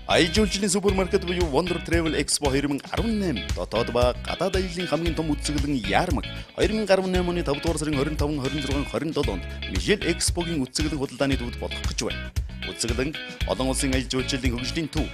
AMJILTIIN супермаркет буюу Wonder Travel Expo 2018 дотоод ба гадаад аяллаа хамгийн том үзэсгэлэн яармаг 2018 оны 5 дугаар сарын 25, 26, 27 онд Мишель Экспогийн үзэсгэлэн худалдааны төвд болох гэж байна. Үзэсгэлэн олон улсын аялал жуулчлалын хөгжлийн төв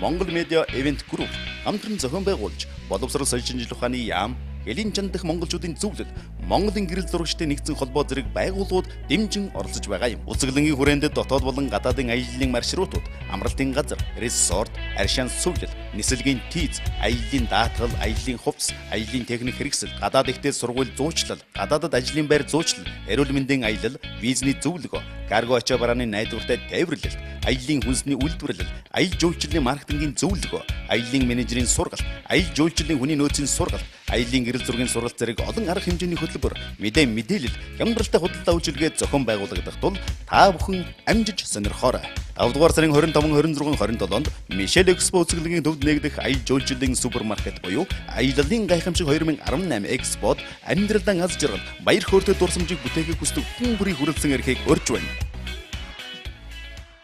Монгол Медиа Event Group хамтран зохион байгуулж боловсрол соёл шинжилгээ ухааны яам Элийн чанд дэх монголчуудын зөвлөл Монголын гэрэл зурагчдын нэгдсэн холбоо зэрэг байгууллагууд дэмжин оролцож байгаа юм. Үзэсгэлэнгийн хүрээнд дотоод болон гадаадын аяллаа маршрутууд, амралтын газар, resort, аршаан сувлал, нисэлгийн тийз, аяллаа даатгал, аяллаа хувцас, аяллаа техник хэрэгсэл, гадаад ихтэй сургууль зуучлал, гадаадад ажлын байр зуучлал, эрүүл мэндийн аялал, визний зөвлөгөө, карго ачаа барааны найдвартай тээвэрлэлт, аяллаа хүнсний үйлдвэрлэл, аялал жуулчлалын маркетингийн зөвлөгөө, аяллаа менежерийн сургалт, аялал жуулчлалын хүний нөөцийн сургалт, аяллаа гэрэл зургийн сургалт зэрэг олон арга хэмжээний хөтөлбөр, мэдээлэл, хямдралтай худалдаа үйлчилгээ зохион байгуулагдах тул та бүхэн амжиж сонирхоорой. 5 дугаар сарын 25, 26, 27-нд Мишель Экспо үзэсгэлэнгийн төвд нэгдэх аялал жуулчлалын супермаркет буюу Аяллын гайхамшиг 2018 Экспод амьдралдаа аз жаргал, баяр хөөртэй дурсамжийг бүтээхийг хүсдэг хүн бүрийн хүрэлцэн эрхийг өрж байна.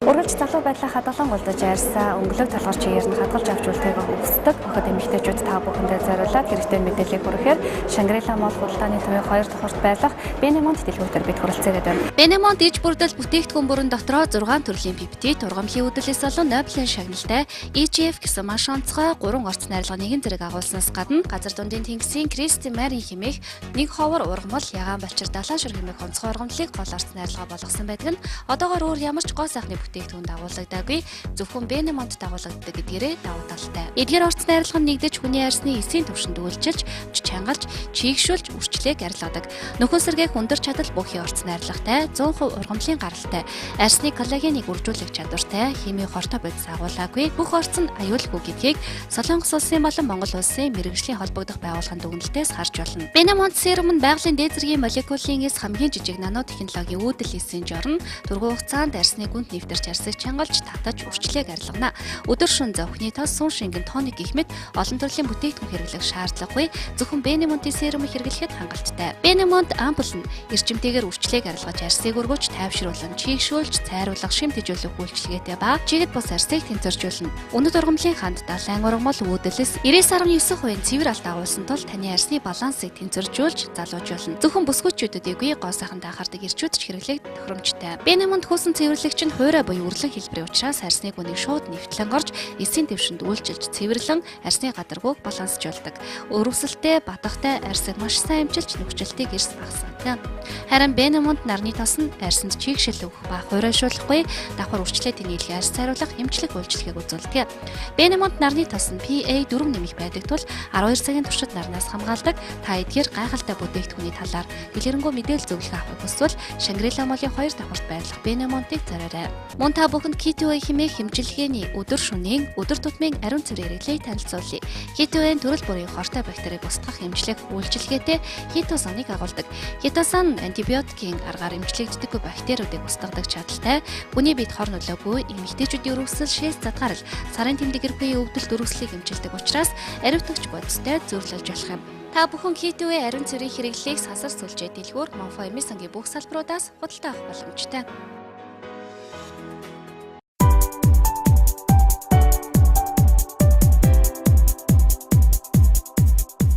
Үргэлж залуу байдлаа хадгалан голдож ярьсан өнгөлөг толгойч чигээр нь хадгалж авч үлдээх өгсдөг охид эмэгтэйчүүд та бүхэндээ зориулаад хэрэгтэй мэдээллийг хүргэхээр Шангрила мол худалдааны төвийн 2 дахь урт байх Бенемонт дэлгүүрээр бид хүрэлцээгээд байна. Бенемонт иж бүрдэл бүтээгдэхүүн бүрэн дотроо 6 төрлийн пипетид, ургамлын үдэлээс болон Нобелийн шагналтай EGF гэсэн маш онцгой 3 орц найрлагын нэгэн зэрэг агуулснаас гадна газар дундын тэнгисийн Кристи Марийн хэмээх нэг ховор ургамал ягаан балчир далайн шүр хэмээх онцгой ургамлыг гол орц найрлага болгосон байдаг нь одоогоор өөр ямар ч гоо сайхны бүтээгдэхүүн дагуулгадаггүй зөвхөн Бенемонт дагуулгаддаг гэдгээрээ давуу талтай. Эдгээр орц найрлага нь нэгдэж хүний арсны эсийн түвшинд үйлчилж, чангалж, чийгшүүлж, үрчлээг арилгадаг. Нөхөн сэргээх өндөр чадал бүхий орц найрлагатай, 100% ургамлын гаралтай, арсны коллагеныг үржүүлэх чадвартай, химийн хортой бодис агуулгаагүй бүх орц нь аюулгүй гэдгийг Солонгос улсын болон Монгол улсын мэргэжлийн холбогдох байгууллагын дүгнэлтээс харж болно. Бенемонт серум нь байгалийн дээд зэргийн молекулын эс хамгийн жижиг нано технологийн үүдэл эсийн жорн тургуй хугацаанд арсны гүнт нэвтэрч арсыг чангалж татаж үрчлээг арилгана. Өдөр шөнө зовхны тос сун шингэн тоник гэх мэт олон төрлийн бүтээгдэхүүн хэрэглэх шаардлагагүй зөвхөн Бенемонтын серумыг хэрэглэхэд хангалттай. Бенемонт ампул нь эрчимтэйгээр үрчлээг арилгаж арсыг өргөж тайвшруулан чийгшүүлж цайруулах шим тэжүүлэх үйлчилгээтэй ба чигэд бус арсыг тэнцвэржүүлнэ. Үнэт ургамлын ханд далайн ургамал үүдэлээс 99.9% цэвэр алт агуулсан тул таны арсны балансыг тэнцвэржүүлж залуужуулна. Зөвхөн бүсгүйчүүдэд үгүй гоо сайхан анхаардаг ирчүүд ч хэрэглэх тохиромжтой. Бенемонт хөөсөн цэвэрлэгч нь хуурай буюу үрлэн хэлбэрийн учраас арсны гүнийг шууд нэвтлэн орж эсийн дэвшинд үйлчилж цэвэрлэн арсны гадаргууг балансжуулдаг. Өрөвсөлтэй, батгатай арсыг маш сайн амжилж нөхцөлтийг эрс багасгадаг. Харин Бенемонт нарны тос нь арсанд чийгшил өгөх ба хуурайшуулахгүй давхар үрчлээтэй нийлэх арс цайруулах эмчлэг үйлчлэгийг үзүүлдэг. Бенемонт нарны тос нь PA 4 нэмэх байдаг тул 12 цагийн туршид нарнаас хамгаалдаг. Та эдгээр гайхалтай бүтээгдэхүүний талаар дэлгэрэнгүй мэдээлэл зөвлөх авахыг хүсвэл Шангрила молын 2 дахь урт байрлах Бенемонтыг зориорой. Мөн та бүхэнд K2A хэмээх хэмжилгээний өдөр шөнийн өдөр тутмын ариун цэвэр хэрэглээг танилцуулъя. K2A-ийн төрөл бүрийн хортой бактерийг устгах эмчлэг үйлчилгээтэй хитосоныг агуулдаг. Хитосон антибиотикийн аргаар эмчлэгддэггүй бактериудыг устгадаг чадaltaй, хүний биед хор нөлөөгүй эмэгтэйчүүдийн өрөвсөл, шээс задгаарал, сарын тэмдэг эрхбийн өвдөлт өрөвслийг эмчилдэг учраас ариутгч бодистой зөвлөж болох юм. Та бүхэн K2A ариун цэврийн хэрэглээг сансар сүлжээ дэлгүүр Монфо эмийн бүх салбаруудаас худалдаа авах боломжтой.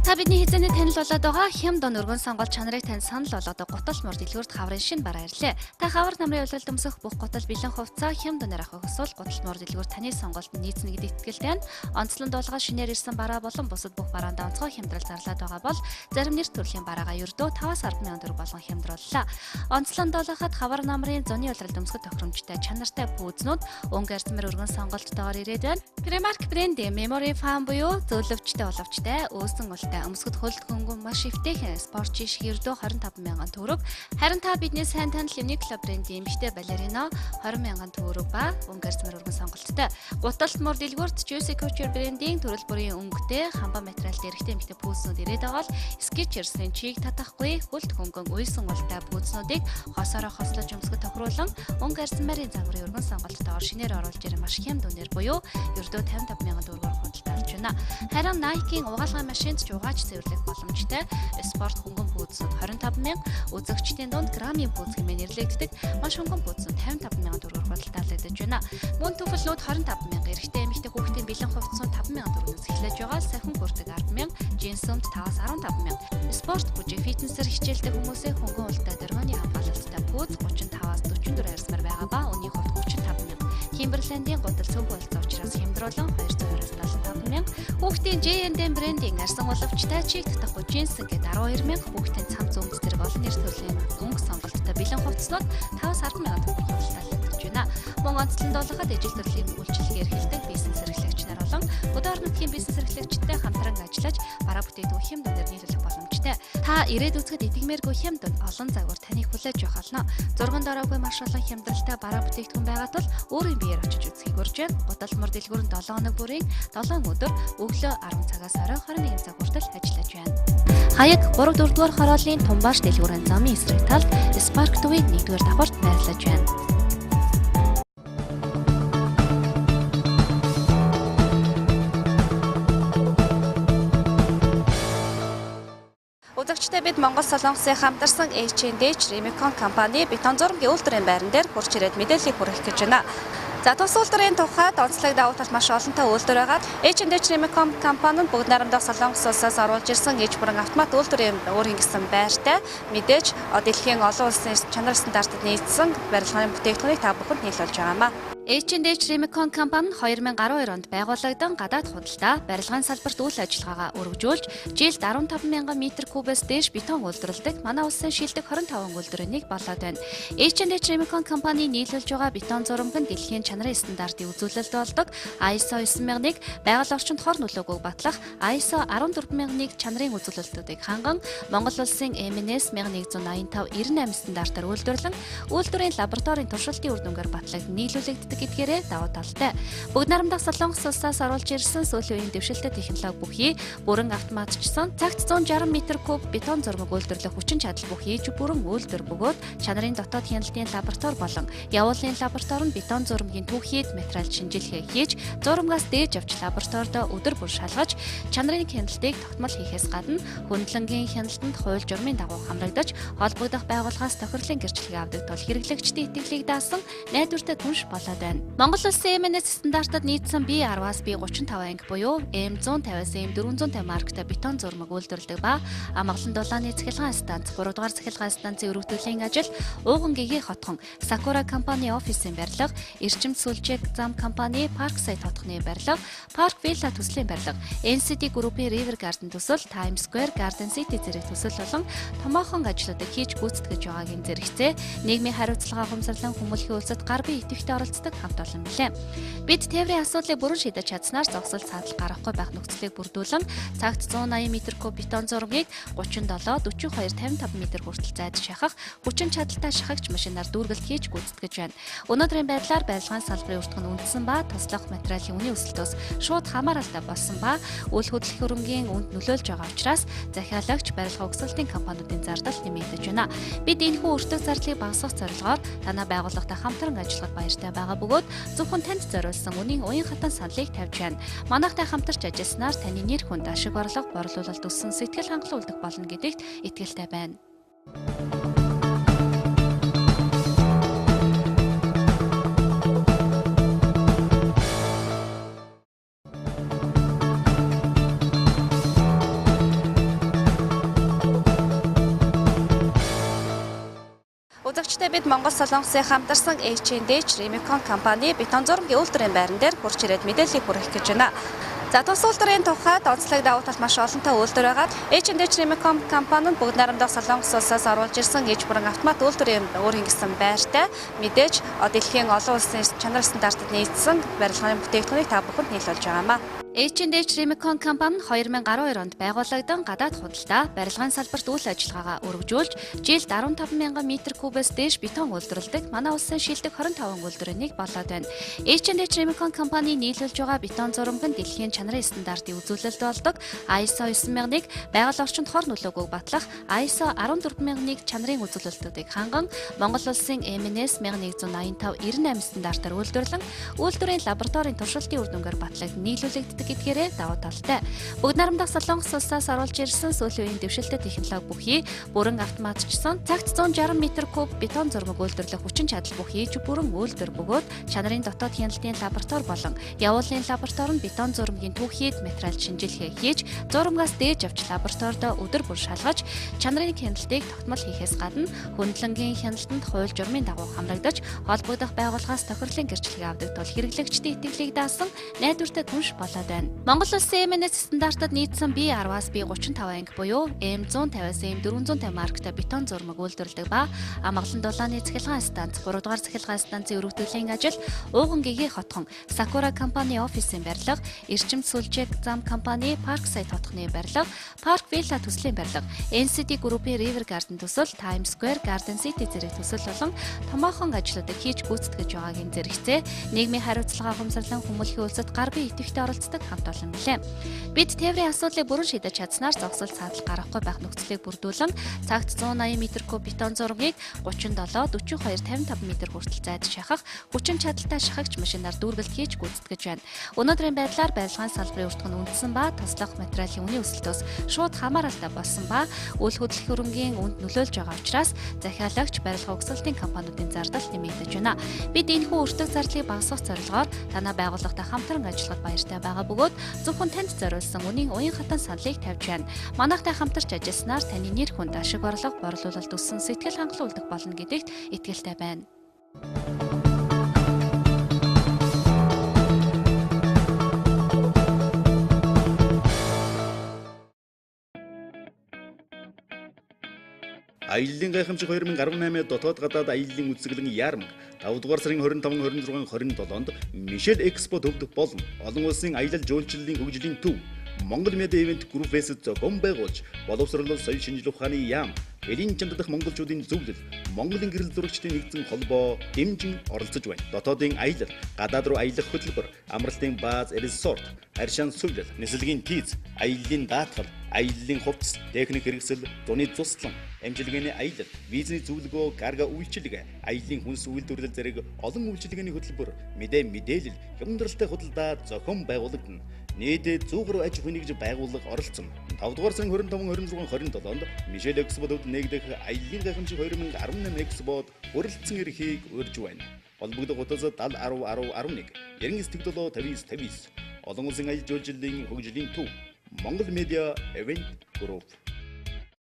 Та бидний хязгааны танил болоод байгаа хямд өргөн сонголт чанарыг тань санал болгодог гутал мөр дэлгүүрт хаврын шин бараа ирлээ. Та хавар намрын улиралд өмсөх бүх гутал бэлэн хувцас хямд өнөр авах хүсвэл гутал мөр дэлгүүр таны сонголт нийцнэ гэдэг итгэлтэй байна. Онцлон дуулгаа шинээр ирсэн бараа болон бусад бүх бараанд онцгой хямдрал зарлаад байгаа бол зарим нэр төрлийн бараагаа ердөө 5-10 мянган төгрөг болгон хямдрууллаа. Онцлон дуулгахад хавар намрын зуны улиралд өмсгөх тохиромжтой чанартай пүүзнүүд өнгө арзмэр өргөн сонголттойгоор ирээд байна. Primark брендийн Memory Foam буюу зөвлөвчтэй боловчтой өөсөн ултай өмсгөд хөлт хөнгөн маш ивтэйхэн спорт жишг ердөө 25 мянган төгрөг. Харин та бидний сайн танил Uniqlo брендийн эмэгтэй балерино 20 мянган төгрөг ба өнгө арзмэр өргөн сонголттой. Гуталт мөр дэлгүүрт Juicy Couture брендийн төрөл бүрийн өнгөтэй хамбан материалд эрэгтэй эмэгтэй пүүснүүд ирээд байгаа бол Skechers-ийн чийг татахгүй хөлт хөнгөн уйсан ултай пүүснүүдийг хосороо хослож өмсгөд тохируулан өнгө арзмарын загварын өргөн сонголттойгоор шинээр оруулж ирэх маш хямд үнээр буюу ердөө 55 мянган төгрөгөөр худалдаалж нээлтэж байна. Харин Nike-ийн угаалгын машинд ч угааж цэвэрлэх боломжтой спорт хөнгөн бүүцэд 25,000, үзэгчдийн дунд граммын бүүц хэмээн нэрлэгддэг маш хөнгөн бүүцэд 55,000 төгрөгөөр худалдаалагдаж байна. Мөн төфөлнүүд 25,000, эрэгтэй эмэгтэй хүүхдийн бэлэн хувцсууд 5,000 төгрөгөөс эхлэж байгаа. Сахин бүртэг 10,000, джинсөнд 5-15,000. Спорт бүжиг фитнесээр хичээлдэг хүмүүсээ хөнгөн ултай дөрмөний хамгаалалттай бүүц 35-аас 44 арьсмаар байгаа ба өнийн хувьд 35,000. Timberland-ийн гудал цөөхөн болцоо учраас хямдруулан 220-аас 75,000. Хүүхдийн J&M брендийн арсан уловчтай чиг татахгүй джинс гээд 12,000. Хүүхдийн цам зүүмд зэрэг олон нэр төрлийн өнгө сонголттой бэлэн хувцснууд 5-10,000 төгрөгөөр худалдаалагдаж байна. Мөн онцлон дуулахад ижил төрлийн үйлчилгээ эрхэлдэг бизнес эрхлэгч нар болон хөдөө орон нутгийн бизнес эрхлэгчтэй хамтран ажиллаж бараа бүтээгдэхүүн хямднаар нийлүүлэх боломжтой. Та ирээд үзэхэд идэгмээргүй хямдд олон загвар таныг хүлээж авах болно. Зурган дороогүй маш олон хямдралтай бараа бүтээгдэхүүн байгаа тул өөрийн биеэр очиж үзхийг урьж байна. Гудал мөр дэлгүүр нь 7 хоног бүрийн 7 өдөр өглөө 10 цагаас орой 21 цаг хүртэл ажиллаж байна. Хаяг 3-4 дугаар хорооллын Тумбааш дэлгүүрийн замын эсрэг талд Spark Two-ийн 1-р давхарт байрлаж байна. Үзэгчдээ бид Монгол Солонгосын хамтарсан AMJILTIIN Remicon компани бетон зургийн үйлдвэрийн байран дээр хурж ирээд мэдээллийг хүргэх гэж байна. За тус үйлдвэрийн тухайд онцлог давуу тал маш олонтой үйлдвэр байгаа. AMJILTIIN Remicon компани нь бүгд найрамдах Солонгос улсаас оруулж ирсэн ээж бүрэн автомат үйлдвэрийн өөрийн гэсэн байртай. Мэдээж дэлхийн олон улсын чанар стандартад нийцсэн барилгын бүтээгдэхүүнийг та бүхэнд нийлүүлж байгаамаа. AMJILTIIN Remicon компани 2012 онд байгуулагдсан гадаад худалдаа барилгын салбарт үйл ажиллагаагаа өргөжүүлж жилд 15,000 м3-ээс дээш бетон үйлдвэрлэдэг манай улсын шилдэг 25 үйлдвэрийн нэг болоод байна. AMJILTIIN Remicon компани нийлүүлж байгаа бетон зураг нь дэлхийн чанарын стандартын үзүүлэлт болдог ISO 9001, байгаль орчинд хор нөлөөгөөг батлах ISO 14001 чанарын үзүүлэлтүүдийг ханган Монгол улсын MNS 1185-98 стандартаар үйлдвэрлэн үйлдвэрийн лабораторийн туршилтын үр дүнгээр батлагдсан нийлүүлэгддэг гэдгээрээ давуу талтай. Бүгд найрамдах Солонгос улсаас оруулж ирсэн сүүлийн үеийн дэвшилтэй технологи бүхий бүрэн автоматжсан цагт 160 м3 бетон зурмаг үйлдвэрлэх хүчин чадал бүхий бүрэн үйлдвэр бөгөөд чанарын дотоод хяналтын лаборатори болон явуулын лаборатори нь бетон зурмагийн түүхийд материал шинжилгээ хийж зурмагаас дээж авч лабораторид өдөр бүр шалгаж чанарын хяналтыг тогтмол хийхээс гадна хөндлөнгийн хяналтанд хууль журмын дагуу хамрагдаж холбогдох байгууллагаас тохирлын гэрчлэгийг авдаг тул хэрэглэгчдийн итгэлийг даасан найдвартай түнш болоод байна. Монгол улсын MNS стандартад нийцсэн B10-аас B35 анги буюу M150-аас M450 марктай бетон зурмаг үйлдвэрлэдэг ба амгалан дулааны цахилгаан станц, 3 дугаар цахилгаан станцын өргөдлийн ажил, ууган гэгийн хотхон Sakura компани офисын барилга, эрчимд сүлжээг зам компани Parkside хотхны барилга, Park Villa төслийн барилга, NCT Group-ийн River Garden төсөл, Times Square, Garden City зэрэг төсөл болон томоохон ажлуудыг хийж гүйцэтгэж байгаагийн зэрэгцээ нийгмийн хариуцлага ухамсарлан хүмүүлхийн улсад гар бие идэвхтэй оролцдог хамт олон билээ. Бид тээврийн асуудлыг бүрэн шийдэж чадсанаар зогсол садал гарахгүй байх нөхцөлийг бүрдүүлэн цагт 180 м3 бетон зургийг 37, 42, 55 м хүртэл зайдаж шахах хүчин чадалтай шахагч машинаар дүүргэлт хийж гүйцэтгэж байна. Өнөөдрийн байдлаар барилгын салбарын өртгөн үндсэн ба туслах материалын үнийн өсөлтөөс шууд хамааралтай болсон ба үйл хөдлөх хөрөнгийн үнд нөлөөлж байгаа учраас захиалагч барилга угсралтын компаниудын зардал нэмэгдэж байна. Бид энэхүү өртөг зардлыг багасгах зорилгоор танай байгууллагатай хамтран ажиллахад баяртай байгаа бөгөөд зөвхөн танд зориулсан үнийн уян хатан саналыг тавьж байна. Манайхтай хамтарч ажилласнаар таны нэр хүнд ашиг орлого борлуулалт өссөн сэтгэл хангалуун үлдэх болно гэдэгт итгэлтэй байна. Үзэгчдээ бид Монгол Солонгосын хамтарсан AMJILTIIN Remicon компани бетон зургийн үйлдвэрийн байран дээр хурж ирээд мэдээллийг хүргэх гэж байна. За тус үйлдвэрийн тухайд онцлог давуу тал маш олонтой үйлдвэр байгаа. AMJILTIIN Remicon компани нь бүгд найрамдах Солонгос улсаас оруулж ирсэн ээж бүрэн автомат үйлдвэрийн өөрийн гэсэн байртай. Мэдээж дэлхийн олон улсын чанар стандартад нийцсэн барилгын бүтээгдэхүүнийг та бүхэнд нийлүүлж байгаамаа. AMJILTIIN Remicon компани 2012 онд байгуулагдсан гадаад худалдаа барилгын салбарт үйл ажиллагаагаа өргөжүүлж жилд 15,000 м3-ээс дээш бетон үйлдвэрлэдэг манай улсын шилдэг 25 үйлдвэрийн нэг болоод байна. AMJILTIIN Remicon компани нийлүүлж байгаа бетон зурмаг нь дэлхийн чанарын стандартын үзүүлэлт болдог ISO 9001, байгаль орчинд хор нөлөөгөөг батлах ISO 14001 чанарын үзүүлэлтүүдийг ханган Монгол улсын MNS 1185-98 стандартаар үйлдвэрлэн үйлдвэрийн лабораторийн туршилтын үр дүнгээр батлагдсан нийлүүлэгддэг хүртдэг гэдгээрээ давуу талтай. Бүгд нарамдах Солонгос улсаас оруулж ирсэн сүүлийн үеийн дэвшилтэй технологи бүхий бүрэн автоматжсан цагт 160 м3 бетон зурмаг үйлдвэрлэх хүчин чадал бүхий ч бүрэн үйлдвэр бөгөөд чанарын дотоод хяналтын лаборатори болон явуулын лаборатори нь бетон зурмагийн түүхийд материал шинжилгээ хийж зурмагаас дээж авч лабораторид өдөр бүр шалгаж чанарын хяналтыг тогтмол хийхээс гадна хөндлөнгийн хяналтанд хууль журмын дагуу хамрагдаж холбогдох байгууллагаас тохирлын гэрчлэгийг авдаг тул хэрэглэгчдийн итгэлийг даасан найдвартай түнш болоод байна. Монгол улсын МНС стандартад нийцсэн B10-аас B35 анги буюу M150-аас M450 марктай бетон зурмаг үйлдвэрлэдэг ба амгалан дулааны цахилгаан станц, 3 дугаар цахилгаан станцын өргөдлийн ажил, ууган гэгийн хотхон Sakura компани офисын барилга, эрчимт сүлжээг зам компани Parkside хотхны барилга, Park Villa төслийн барилга, NCT Group-ийн River Garden төсөл, Times Square, Garden City зэрэг төсөл болон томоохон ажлуудыг хийж гүйцэтгэж байгаагийн зэрэгцээ нийгмийн хариуцлага ухамсарлан хүмүүлхийн улсад гар бие идэвхтэй оролцдог хамт олон билээ. Бид тээврийн асуудлыг бүрэн шийдэж чадсанаар зогсол саадал гаргахгүй байх нөхцөлийг бүрдүүлэн цагт 180 м3 бетон зургийг 37, 42, 55 м хүртэл зайдаж шахах хүчин чадалтай шахагч машинаар дүүргэлт хийж гүйцэтгэж байна. Өнөөдрийн байдлаар барилгын салбарын өртгөн үндэсэн ба туслах материалын үнийн өсөлтөөс шууд хамааралтай болсон ба үйл хөдлөх хөрөнгийн үнд нөлөөлж байгаа учраас захиалагч барилга угсралтын компаниудын зардал нэмэгдэж байна. Бид энэхүү өртөг зардлыг багасгах зорилгоор танай байгууллагатай хамтран ажиллахад баяртай байгаа бөгөөд зөвхөн танд зориулсан үнийн уян хатан саналыг тавьж байна. Манайхтай хамтарч ажилласнаар таны нэр хүнд ашиг орлого борлуулалт өссөн сэтгэл хангалуун үлдэх болно гэдэгт итгэлтэй байна. Аяллын гайхамшиг 2018 дотоод гадаад аяллын үзэсгэлэн яармаг 5 дугаар сарын 25, 26, 27-нд Мишель Экспо төвдөх болон олон улсын аялал жуулчлалын хөгжлийн төв Монгол Медиа Ивент Группээс зохион байгуулж боловсруулалт соёл шинжилгээ ухааны яам Элийн чанддах монголчуудын зөвлөл Монголын гэрэл зурагчдын нэгдсэн холбоо дэмжин оролцож байна. Дотоодын аялал, гадаад руу аялах хөтөлбөр, амралтын бааз, resort, харьшаан сувлал, нислэгийн тийз, аяллын даатгал, аяллын хувцас, техник хэрэгсэл, зуны цуслан, амжилгээний аялал, визний зөвлөгөө, карго үйлчилгээ, аяллын хүнс үйлдвэрлэл зэрэг олон үйлчилгээний хөтөлбөр, мэдээлэл, хямдралтай худалдаа зохион байгуулагдана. Нийт 100 гаруй аж ахуйн нэгж байгууллага оролцсон. 5 дугаар сарын 25, 26, 27-нд Мишель Эксподод нэгдэх аяллын гайхамшиг 2018 Экспод хүрэлцэн эрхийг урьж байна. Холбогдох утас 70 10 10 11 99 59 59 олон улсын аялал жуулчлалын хөгжлийн төв Монгол Медиа Ивент Групп.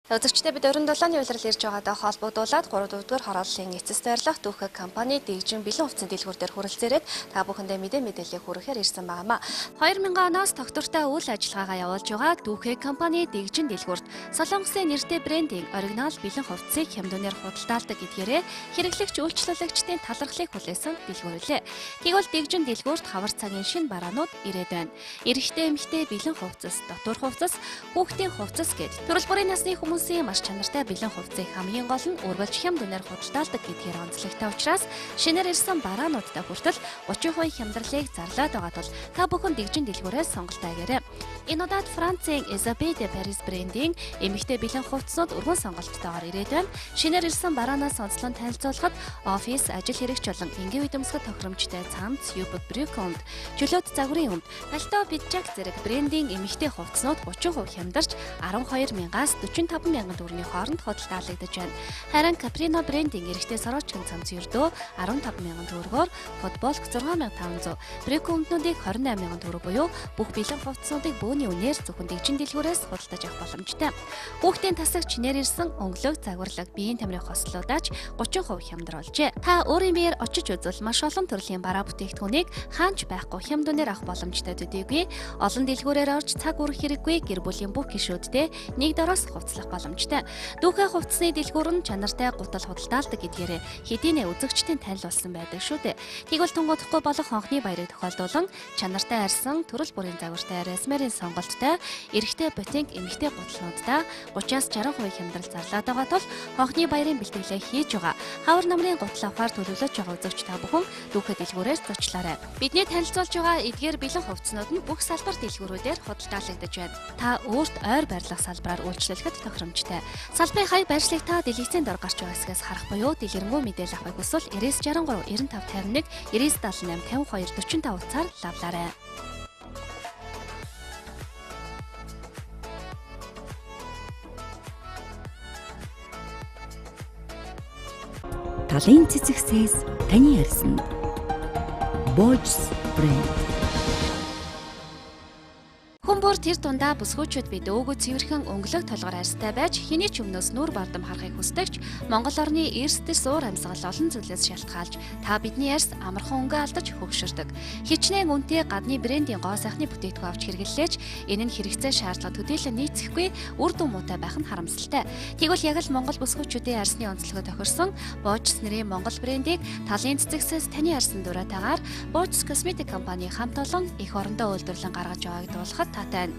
Үзэгчдээ бид 27-ны улирал ирж байгаатай холбогдуулаад 3 дугаар хорооллын эцэст байрлах түүхэг компани Дэгжин бэлэн хувцсын дэлгүүр дээр хүрэлцээрээд та бүхэндээ мэдээлэл хүргэхээр ирсэн байнамаа. 2000 оноос тогтвортой үйл ажиллагаагаа явуулж байгаа түүхэг компани Дэгжин дэлгүүрт Солонгосын нэртэй брендинг оригинал бэлэн хувцсыг хямдунаар худалдаалдаг гэдгээрээ хэрэглэгч үйлчлүүлэгчдийн талархлыг хүлээсэн дэлгүүрлээ. Тэгвэл Дэгжин дэлгүүрт хавар цагийн шинэ бараанууд ирээд байна. Эрэгтэй эмэгтэй бэлэн хувцас, дотор хувцас, хүүхдийн хувцас гэд төрөл бүрийн насны хүмүүсийн маш чанартай бэлэн хувцсыг хамгийн гол нь үргэлж хямдунаар худалдаалдаг гэдгээр онцлогтой учраас шинээр ирсэн бараануудтай хүртэл 30% хямдралыг зарлаад байгаа тул та бүхэн Дэгжин дэлгүүрээс сонголтоо хийгээрэй. Энэ удаад Францын Isabelle de Paris брендинг эмэгтэй бэлэн хувцсууд өргөн сонголттойгоор ирээд байна. Шинээр ирсэн бараанаас онцлон танилцуулахад офис, ажил хэрэгч болон энгийн үдэмсгэл тохиромжтой цамц, юбок, брюконд, чөлөөт загварын өмд, пальто, пиджак зэрэг брендинг эмэгтэй хувцснууд 30% хямдарч 12,000-аас 45,000 төгрөгийн хооронд худалдаалагдаж байна. Харин Caprino брендинг эрэгтэй сорочгийн цамц ердөө 15,000 төгрөгөөр, футболк 6,500, брюконднуудыг 28,000 төгрөг буюу бүх бэлэн хувцснуудыг бөөний үнээр зөвхөн Дэгжин дэлгүүрээс худалдаж авах боломжтой. Хүүхдийн тасаг чинээр ирсэн өнгөлөг, загварлаг, биеийн тамирын хослуулаач 30% хямдруулжээ. Та өөрийн биеэр очиж үзвэл маш олон төрлийн бараа бүтээгдэхүүнийг хаанч байхгүй хямдунаар авах боломжтой төдийгүй олон дэлгүүрээр орж цаг үрэх хэрэггүй гэр бүлийн бүх гишүүдтэй нэг дороос хувцлах боломжтой. Дүүхэ хувцсны дэлгүүр нь чанартай гутал худалдаалдаг гэдгээрээ хэдийнэ үзэгчдийн танил болсон байдаг шүү дээ. Тэгвэл тунгуудахгүй болох хонхны баярыг тохиолдуулан чанартай арьсан, төрөл бүрийн загвартай расмерийн сонголттой, эрэгтэй ботинг, эмэгтэй гутлнуудтай 30-аас 60% хямдрал зарлаад байгаа тул хонхны баярын бэлтгэлээ хийж байгаа. Хавар намрын гутал авахар төлөвлөж байгаа үзэгч та бүхэн дүүхэ дэлгүүрээс зочлоорой. Бидний танилцуулж байгаа эдгээр бэлэн хувцснууд нь бүх салбар дэлгүүрүүдээр худалдаалагдаж байна. Та өөрт ойр барилга салбараар үйлчлүүлэхэд тохиромжтой. Салбарын хаяг байршлыг та дэлгэцийн дор гарч байгаа хэсгээс харах буюу дэлгэрэнгүй мэдээлэл авахыг хүсвэл 9963 9551 9978 52 45 утсаар лавлаарай. талын цэцэгсээс таны арьсанд Booj's брэнд. Хүмүүр тэр дундаа бүсгүүчүүд бид өөгөө цэвэрхэн өнгөлөг толгоор арьстай байж хэний ч өмнөөс нүүр бардам харахыг хүсдэгч Монгол орны эрсдэс уур амьсгал олон зүйлээс шалтгаалж та бидний арьс амархан өнгө алдаж хөгшөрдөг. Хичнээн үнэтэй гадны брендийн гоо сайхны бүтээгдэхүүн авч хэрэглээч энэ нь хэрэгцээ шаардлага төдийлөн нийцэхгүй үр дүн муутай байх нь харамсалтай. Тэгвэл яг л Монгол бүсгүүчүүдийн арьсны онцлогоо тохирсон Booj's нэрийн Монгол брендийг талын цэцэгсээс таны арьсан дураатайгаар Booj's Cosmetic компани хамт олон их орондоо үйлдвэрлэн гаргаж байгааг дуулахад таатай.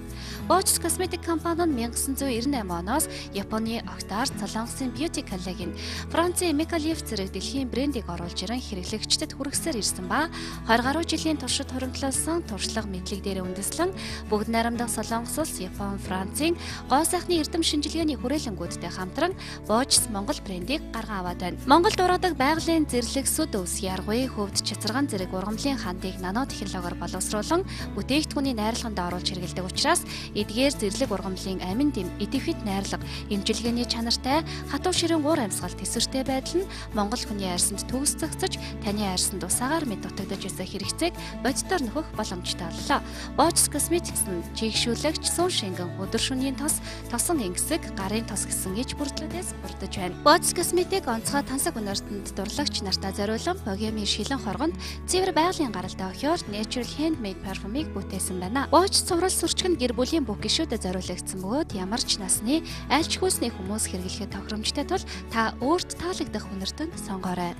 Booj's Cosmetic компани нь 1998 оноос Японы Octar Солонгосын Beauty Collection, Францын Micallef зэрэг дэлхийн брендийг оруулж ирэн хэрэглэгчдэд хүргэсээр ирсэн ба 20 гаруй жилийн туршид хоригдлуулсан туршлага мэдлэг дээр үндэслэн бүгд найрамдах Солонгос улс, Япон, Францын гоо сайхны эрдэм шинжилгээний хүрээлэнгүүдтэй хамтран Booj's Монгол брендийг гарган аваад байна. Монгол дураадаг байгалийн зэрлэг сүд өвс яргуй хөвд чацарган зэрэг ургамлын хандыг нано технологиор боловсруулан бүтээгдэхүүний найрлаганд оруулж хэрэглэдэг учраас эдгээр зэрлэг ургамлын амин дэм идэвхит найрлага эмчилгээний чанартай хатуу ширэн уур амьсгал тэсвэртэй байдал нь Монгол хүний арьсанд төгс зохицож таны арьсанд усаагаар мэд дутагдаж байсан хэрэгцээг бодитоор нөхөх боломжтой боллоо. Booj's Cosmetics нь чигшүүлэгч, сүн шингэн, өдөр шөнийн тос, тосон ингэсэг, гарын тос гэсэн иж бүрдлүүдээс бүрдэж байна. Booj's Cosmetic онцгой тансаг өнөртөнд дурлагч нартаа зориулан богемийн шилэн хоргонд цэвэр байгалийн гаралтай охиор natural handmade parfumыг бүтээсэн байна. Booj's цуврал сүрчгэн гэр бүлийн бүх гишүүдэд зориулагдсан бөгөөд ямар ч насны аль ч хүйсний хүмүүс хэрэглэхэд тохиромжтой тул та өөрт таалагдах үнэртэн сонгоорой.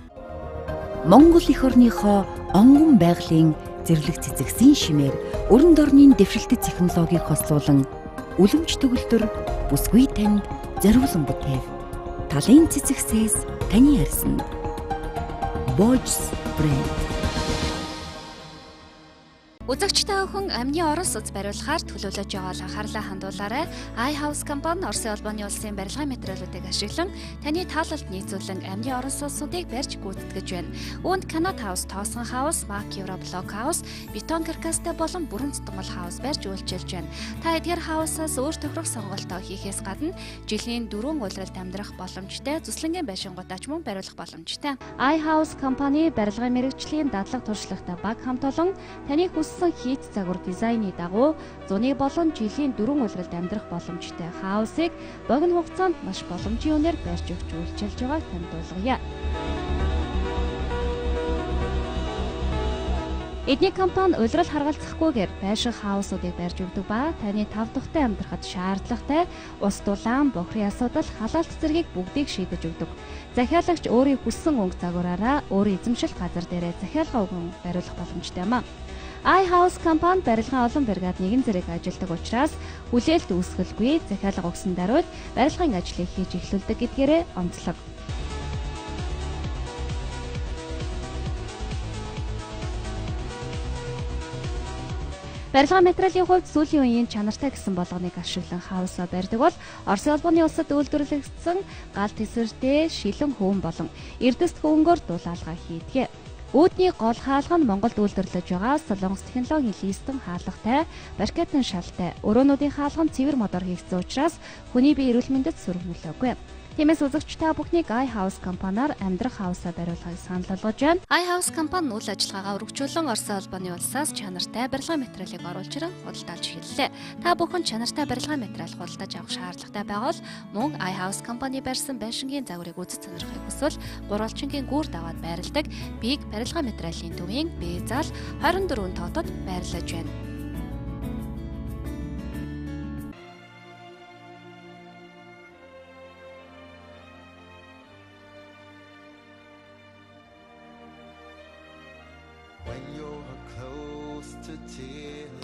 Монгол эх орныхоо онгон байгалийн зэрлэг цэцэгсийн шимээр өрөнд орны дэвшилтэт технологиг хослуулан үлэмж төгөлдөр бүсгүй танд зориулсан бүтээв. Талын цэцэгсээс таны арьсанд Booj's брэнд. Үзэгч та бүхэн амны орон сууц бариулахаар төлөвлөж байгаа анхаарлаа хандуулаарай. iHouse компани Оросын улбаны улсын барилгын материалуудыг ашиглан таны таалалд нийцүүлэн амны орон сууцнуудыг барьж гүйцэтгэж байна. Үүнд Canot House, Тоосгон House, Mark Euro Block House, бетон каркастай болон бүрэн цэцгэл хаус барьж үйлчилж байна. Та эдгээр хаусаас өөр тохирох сонголтоо хийхээс гадна жилийн 4 улиралд амьдрах боломжтой, зүслэнгийн байшингуудаач мөн бариулах боломжтой. iHouse компани барилгын мэрэгжлийн дадлаг туршлагатай баг хамт олон таны хийц загвар дизайны дагуу зуны болон жилийн 4 улиралд амьдрах боломжтой хаусыг богино хугацаанд маш боломжийн үнээр барьж өгч үйлчилж байгааг танилцуулъя. Эдний компани улирал харгалзахгүйгээр байшин хаусуудыг барьж өгдөг ба таны тав дахьтай амьдрахад шаардлагатай ус дулаан, бохрын асуудал, халаалт зэргийг бүгдийг шийдэж өгдөг. Захиалагч өөрийн хүссэн өнгө загвараараа өөрийн эзэмшил газар дээрээ захиалга өгөн бариулах боломжтой юм а. iHouse компани барилгын олон бригад нэгэн зэрэг ажилладаг учраас хүлээлт үүсгэлгүй захиалга өгсөн даруйд барилгын ажлыг хийж эхлүүлдэг гэдгээрээ онцлог. Барилгын материалын хувьд сүүлийн үеийн чанартай гэсэн болгоныг ашиглан хаусаа барьдаг бол Оросын улбаны улсад үйлдвэрлэгдсэн гал тэсвэртэй шилэн хөвөн болон эрдэст хөвөнгөөр дулаалга хийдэг. Үүдний гол хаалга нь Монголд үйлдвэрлэж байгаа Солонгос технологийн листэн хаалгатай, баркетын шалтай, өрөөнүүдийн хаалга нь цэвэр модоор хийгдсэн учраас хүний бие эрүүл мэндэд сүрэг нөлөөгүй. Тиймээс үзэгч та бүхнийг iHouse компаниар амьдрах хаусаа бариулахыг санал болгож байна. iHouse компани үйл ажиллагаагаа өргөжүүлэн Оросын улбаны улсаас чанартай барилгын материалыг оруулж ирэн худалдаалж эхэллээ. Та бүхэн чанартай барилгын материал худалдаж авах шаардлагатай байвал мөн iHouse компани барьсан байшингийн загварыг үзэж сонирхохыг хүсвэл гурвалжингийн гүүр даваад байрладаг Big барилгын материалын төвийн Б зал 24 тоотод байрлаж байна.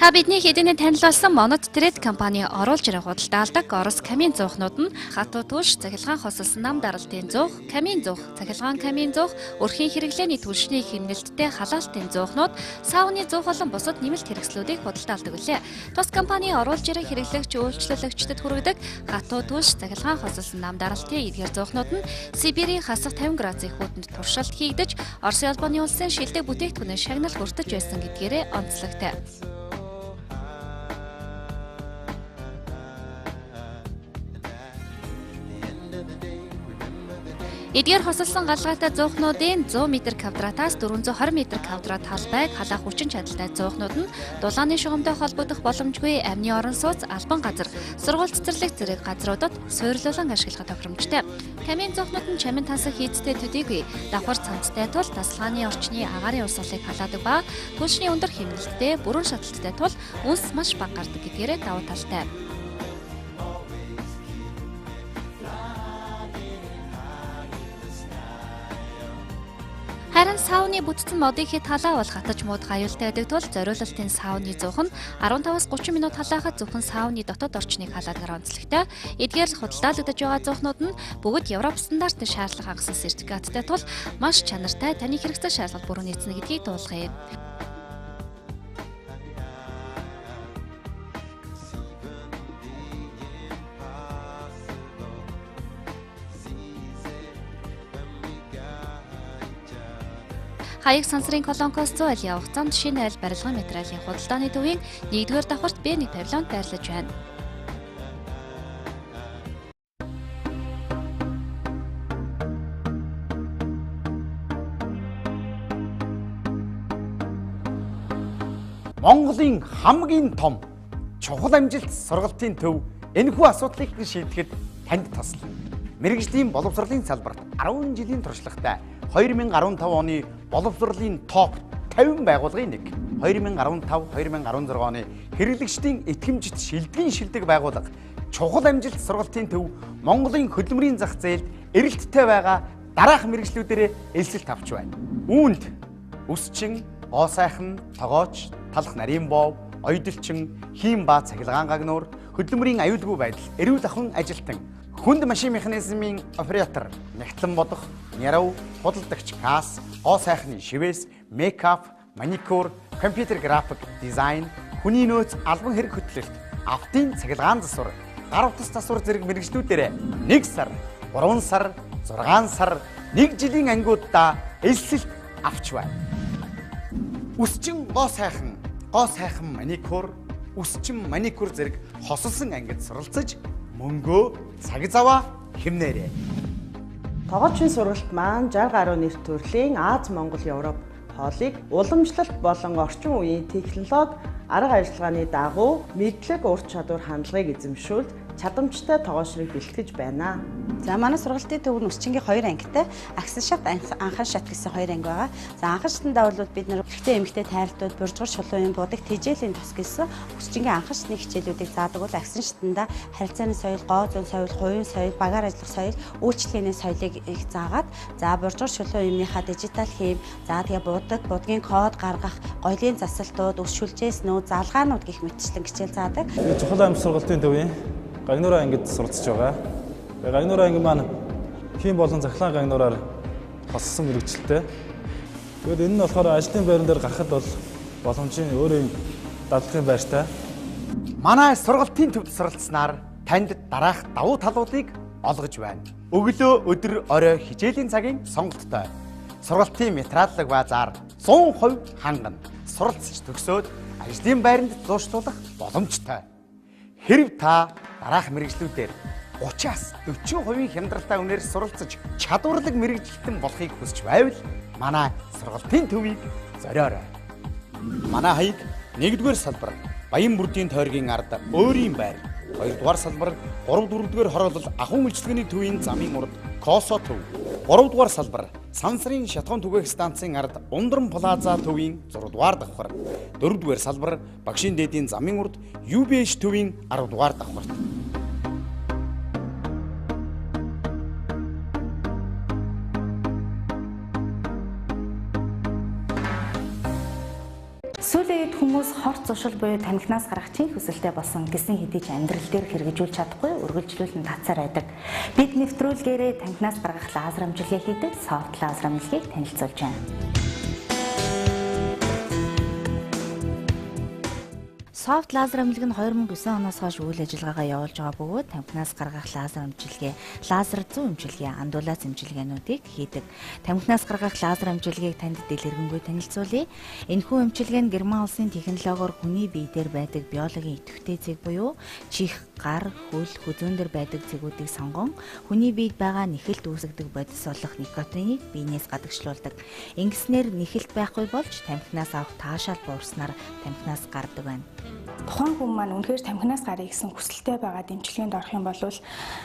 Та бидний хэдийнэ танилцуулсан Monot Trade компани оруулж ирэх худалдаалдаг Орос камин зуухнууд нь хатуу түлш, цахилгаан хосолсон нам даралтын зуух, камин зуух, цахилгаан камин зуух, өрхийн хэрэглээний түлшний хэмнэлттэй халаалтын зуухнууд, сауны зуух болон бусад нэмэлт хэрэгслүүдийг худалдаалдаг үлээ. Тус компани оруулж ирэх хэрэглэгч үйлчлүүлэгчдэд хүргэдэг хатуу түлш, цахилгаан хосолсон нам даралтын эдгээр зуухнууд нь Сибирийн хасах 50 градусын хүүтэнд туршилт хийгдэж, Оросын улбаны улсын шилдэг бүтээгдэхүүнээр шагнал хүртэж байсан гэдгээрээ онцлогтой. Эдгээр хосолсон галгаатай зуухнуудын 100 м2-аас 420 м2 талбайг халаах хүчин чадалтай зуухнууд нь дулааны шугамтай холбогдох боломжгүй амны орон сууц, албан газар, сургууль цэцэрлэг зэрэг газруудад суйрлуулан ашиглах тохиромжтой. Камин зуухнууд нь чамин тансах хийцтэй төдийгүй давхар цамцтай тул тасалгааны орчны агаарын урсгалыг халаадаг ба түлшний өндөр хэмнэлттэй бүрэн шаталттай тул үнс маш бага гардаг гэдгээрээ давуу талтай. Харин сауны бүтцэн модыг хэд халаа бол хатаж мууд гаюултай байдаг тул зориулалтын сауны зуух нь 15-аас 30 минут халаахад зөвхөн сауны дотоод орчныг халаагаар онцлогтой. Эдгээр л худалдаалагдаж байгаа зуухнууд нь бүгд Европ стандартын шаардлага хангасан сертификаттай тул маш чанартай таны хэрэгцээ шаардлага бүрэн нийцнэ гэдгийг дуулгая. Хаяг сансрын колонкоос 100 айл явах замд шинэ айл барилгын материалын худалдааны төвийн 1-р давхарт B1 павильонд байрлаж байна. Монголын хамгийн том чухал амжилт сургалтын төв энэхүү асуудлыг шийдэхэд танд тослоо. Мэргэжлийн боловсролын салбарт 10 жилийн туршлагатай 2015 оны боловсролын топ 50 байгууллагын нэг. 2015-2016 оны хэрэглэгчдийн итгэмжит шилдэгийн шилдэг байгууллага чухал амжилт сургалтын төв Монголын хөдөлмөрийн зах зээлд эрэлттэй байгаа дараах мэргэжлүүдээр элсэлт авч байна. Үүнд өсчин, гоо сайхан, тогооч, талх нарийн бов, оёдолчин, хийм ба цахилгаан гагнуур, хөдөлмөрийн аюулгүй байдал, эрүүл ахуйн ажилтан, хүнд машин механизмын оператор, нягтлан бодох, нярав, худалдагч касс, гоо сайхны шивээс, мейкап, маникюр, компьютер график, дизайн, хүний нөөц, албан хэрэг хөтлөлт, автын цахилгаан засвар, гар утас засвар зэрэг мэргэжлүүдээр 1 сар, 3 сар, 6 сар, 1 жилийн ангиудаа элсэлт авч байна. Үсчин гоо сайхан маникюр, үсчин маникюр зэрэг хосолсон ангид суралцаж мөнгөө цаг заваа хэмнээрэй. Тогоочийн сургалт маань 60 гаруй нэр төрлийн Аз, Монгол, Европ хоолыг уламжлалт болон орчин үеийн технологи, арга ажиллагааны дагуу мэдлэг, ур чадвар, хандлагыг эзэмшүүлж чадамжтай тогоочрыг бэлтгэж байна. За манай сургалтын төв нь Үсчингийн 2 ангитай, Агсан шат, Анхан шат гэсэн 2 анги байгаа. За Анхан шатндаа бол бид нэр эрэгтэй эмэгтэй тайралтууд, буржгар шулуун будаг, тэжээлийн тус гэсэн Үсчингийн анхан шатны хичээлүүдийг заадаг бол Агсан шатндаа харилцааны соёл, гоо зүүн соёл, хувийн соёл, багаар ажиллах соёл, үйлчлэгээний соёлыг их заагаад, за буржгар шулуун юмныхаа дижитал хийм, за тэгээ будаг, будгийн код гаргах, гоёлын засалтууд, өс шүлжээс нөө залгаанууд гэх мэтчлэн хичээл заадаг. Чухал амжилт сургалтын төвийн гагнуураа ангид суралцж байгаа. Гагнуураа анги маань хийм болон захлаан гагнуураар хоссон мэрэгчлээ. Тэгээд энэ нь болохоор ажлын байран дээр гарахад бол боломжийн өөр юм дадлахын байртай. Манай сургалтын төвд суралцсанаар танд дараах давуу талуудыг олгож байна. Өглөө, өдөр, орой хичээлийн цагийн сонголттой. Сургалтын материаллаг базаар 100% хангана. Суралцж төгсөөд ажлын байранд зуушлуулах боломжтой. Хэрв та дараах мэргэжлүүдээр 30-аас 40% хямдралтай үнээр суралцж чадварлаг мэргэжилтэн болохыг хүсч байвал манай сургалтын төвийг зориорой. Манай хаяг 1-р салбар Баян бүрдийн тойргийн ард өөрийн байр, 2-р салбар 3-4-р хороолол ахуйн үйлчилгээний төвийн замын урд Косо төв, 3-р салбар Сансрын шатгон түгээх станцын ард Ундран плаза төвийн 6-р давхар, 4-р салбар Багшийн дээдийн замын урд UBH төвийн 10-р давхарт. Сүүлийн үед хүмүүс хорт зуршил буюу танхинаас гарах чин хүсэлтэй болсон гэсэн хэдий ч амьдрал дээр хэрэгжүүлж чадахгүй үргэлжлүүлэн татсаар байдаг. Бид нэвтрүүлгээрээ танхинаас гаргах лазер амжилгээ хийдэг софт лазер амжилгийг танилцуулж байна. Софт лазер амжилга нь 2009 оноос хойш үйл ажиллагаагаа явуулж байгаа бөгөөд тамхинаас гаргах лазер амжилгээ, лазер зүүн амжилгээ, андуулаас амжилгаануудыг хийдэг. Тамхинаас гаргах лазер амжилгийг танд дэлгэрэнгүй танилцуулъя. Энэхүү амжилгээ нь Герман улсын технологиор хүний бие дээр байдаг биологийн идэвхтэй цэг буюу чих, гар, хөл, хүзүүн дээр байдаг цэгүүдийг сонгон хүний биед байгаа нэхэлт үүсгдэг бодис болох никотиныг биенээс гадагшлуулдаг. Ингэснээр нэхэлт байхгүй болж тамхинаас авах таашаал буурснаар тамхинаас гардаг байна. Тухайн хүн маань үнэхээр тамхинаас гарыг гэсэн хүсэлтэй байгаа эмчилгээнд орох юм бол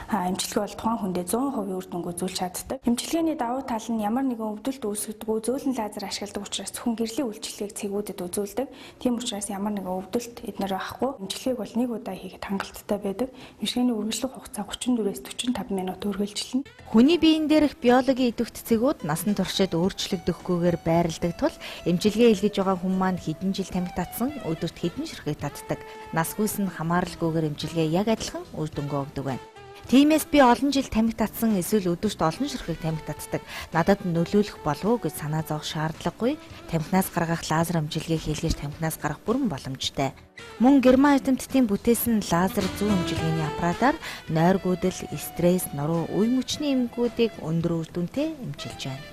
эмчилгээ бол тухайн хүндээ 100% үр дүнг үзүүлж чаддаг. Эмчилгээний давуу тал нь ямар нэгэн өвдөлт үүсгэдэггүй зөөлөн лазер ашигладаг учраас зөвхөн гэрлийн үйлчилгээг цэгүүдэд үзүүлдэг. Тийм учраас ямар нэгэн өвдөлт эднэр авахгүй эмчилгээг бол нэг удаа хийхэд хангалттай байдаг. Эмчилгээний үргэлжлэх хугацаа 34-ээс 45 минут үргэлжилнэ. Хүний биеийн дээрх биологийн идэвхт цэгүүд насан туршид өөрчлөгдөхгүйгээр байрладаг тул эмчилгээ илгэж байгаа хүн маань хэдэн жил тамхи татсан, өдөрт хэдэн ширхэг татдаг. Насгүйс нь хамааралгүйгээр эмчилгээ яг адилхан үр дүнгөө өгдөг байна. Тиймээс би олон жил тамхи татсан эсвэл өдөрт олон ширхэг тамхи татдаг. Надад нөлөөлөх болов уу гэж санаа зовох шаардлагагүй. Тамхинаас гаргах лазер амжилгийг хийлгэж тамхинаас гарах бүрэн боломжтой. Мөн Герман эрдэмтдийн бүтээсэн лазер зүүн амжилгээний аппаратаар нойргүйдэл, стресс, нуруу, үе мөчний эмгэгүүдийг өндөр үр дүнтэй эмчилж байна.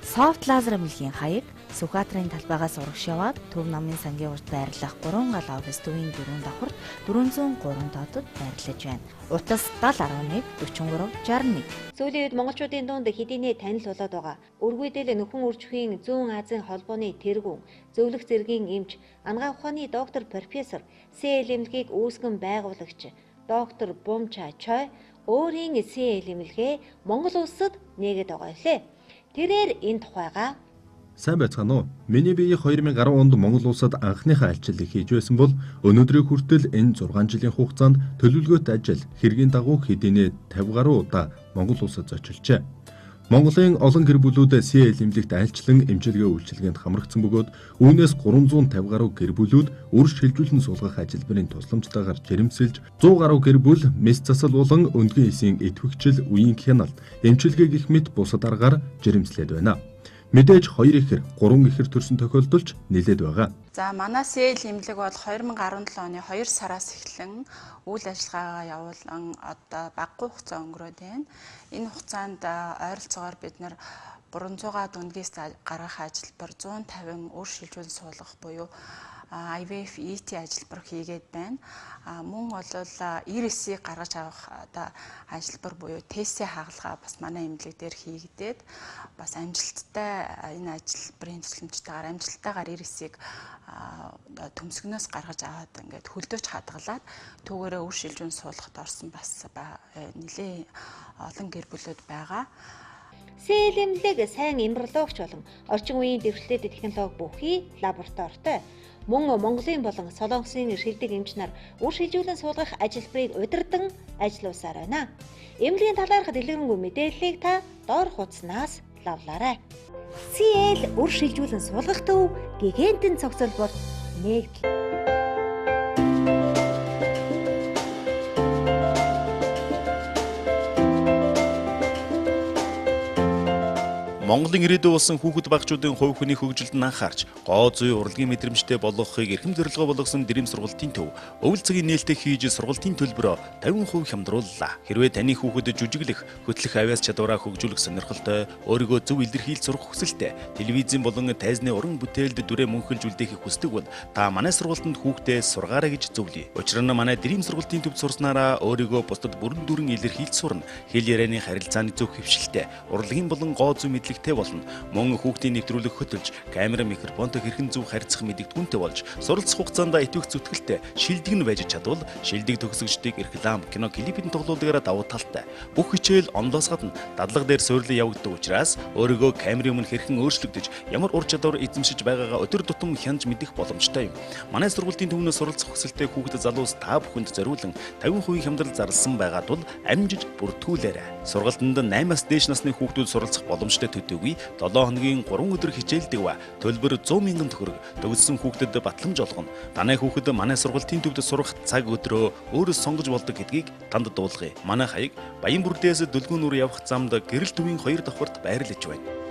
Софт лазер амжилгийн хаяг Сүхбаатарын талбайгаас урагш яваад Төв намын сангийн урд байрлах 3 гал офис төвийн 4 давхарт 403 доодод байрлаж байна. Утас 7011 43 61. Сүүлийн үед монголчуудын дунд хэдийнэ танил болоод байгаа. Өргүйдэл нөхөн үржихийн зүүн Азийн холбооны тэргүүн, зөвлөх зэргийн эмч, ангаа ухааны доктор профессор СЭЛ эмнэлгийг үүсгэн байгуулагч доктор Бумча Чой өөрийн СЭЛ эмнэлгээ Монгол улсад нээгээд байгаа лээ. Тэрээр энэ тухайга сайн байцгаана уу? Миний бие 2010 онд Монгол улсад анхныхаа альчилыг хийж байсан бол өнөөдрийг хүртэл энэ 6 жилийн хугацаанд төлөвлөгөөт ажил хэргийн дагуу хэдийнэ 50 гаруй удаа Монгол улсад зочилжээ. Монголын олон гэр бүлүүд СЭЛ эмнэлэгт айлчлан эмчилгээ үйлчилгээнд хамрагдсан бөгөөд үүнээс 350 гаруй гэр бүлүүд үр шилжүүлэн суулгах ажилбарын тусламжтайгаар жирэмсэлж 100 гаруй гэр бүл мэс засал болон өндгөн эсийн идэвхжил, үеийн хяналт, эмчилгээ гэх мэт бусад аргаар жирэмслээд байна. Мэдээж 2 ихэр 3 ихэр төрсэн тохиолдолч нэлээд байгаа. За манай СЭЛ эмнэлэг бол 2017 оны 2 сараас эхлэн үйл ажиллагаагаа явуулан одоо багагүй хугацаа өнгөрөөд байна. Энэ хугацаанд ойролцоогоор бид нар 300-аад үндгээс гаргах ажилбар 150 үр шилжүүлэн суулгах буюу IVF ET ажилбар хийгээд байна. Мөн бол ирээсийг гаргаж авах одоо ажилбар буюу тестийн хагалгаа бас манай эмнэлэг дээр хийгдээд бас амжилттай энэ ажилбарын тусламжтайгаар амжилттайгаар ирээсийг төмсгнөөс гаргаж аваад ингээд хөлдөөч хадгалаад түүгээрээ үр шилжүүн суулгахад орсон бас нэлээ олон гэр бүлүүд байгаа. СЭЛ эмнэлэг сайн имбрологч болон орчин үеийн дэвшилтэд технологи бүхий лабораторитой. Мөн Монголын болон Солонгосын шилдэг эмч нар үр шилжүүлэн суулгах ажилбарыг удирдан ажиллаусаар байна. Эмнэлгийн талаарх дэлгэрэнгүй мэдээллийг та доор хуудаснаас лавлаарай. СЭЛ үр шилжүүлэн суулгах төв гигантын цогцлбор нэгдэл. Монголын ирээдүй болсон хүүхэд багчуудын хувь хүний хөгжилд нь анхаарч, гоо зүй урлагийн мэдрэмжтэй болгохыг эрхэм зорилгоо болгосон Дэрэм сургалтын төв өвөл цагийн нээлттэй хийж сургалтын төлбөрөөр 50% хямдрууллаа. Хэрвээ таны хүүхэд жүжиглэх, хөтлөх авяас чадвараа хөгжүүлэх сонирхолтой, өөрийгөө зөв илэрхийлж сурах хүсэлтэй, телевизэн болон тайзны уран бүтээлд дүрээ мөнхөлж үлдээхийг хүсдэг бол та манай сургалтанд хүүхдээ сургаарай гэж зөвлөе. Учир нь манай Дэрэм сургалтын төвд сурснараа өөрийгөө бусдад бүрэн дүрэн илэрхийлж сурна. Хэл ярианы харилцааны зөв хөвшилтэй, урлагийн болон гоо зүй мэдлэг болно. Мөн хүүхдийн нэвтрүүлэг хөтөлж, камера, микрофонтой хэрхэн зөв харьцах мэдэгдэхүүнтэй болж, суралцах хугацаанд итвэх зүтгэлтэй, шилдэг нь байж чадвал шилдэг төгсөгчдийг реклам, кино, клипийн тоглоулаараа давуу талтай. Бүх хичээл онлоос гадна дадлага дээр суйрлан явагддаг учраас өөрийгөө камерын өмнө хэрхэн өөрчлөгдөж, ямар ур чадвар эзэмшиж байгаагаа өдөр тутам хянж мэдэх боломжтой юм. Манай сургалтын төвнөөс суралцах хүсэлтэй хүүхэд залуус та бүхэнд зориулан 50% хямдрал зарласан байгаа тул амжиж бүртгүүлээрэй. Сургалтанд 8-аас дээш насны хүүхдүүд суралцах боломжтой төдийгүй 7 хоногийн 3 өдөр хичээлдэг ба төлбөр 100,000 төгрөг. Төгссөн хүүхдэд батламж олгоно. Танай хүүхэд манай сургалтын төвд сурах цаг өдрөө өөрөөс сонгож болдог гэдгийг танд дуулгая. Манай хаяг Баян бүрдээс Дөлгөөн нүр явах замд гэрэл төвийн 2 давхарт байрлаж байна.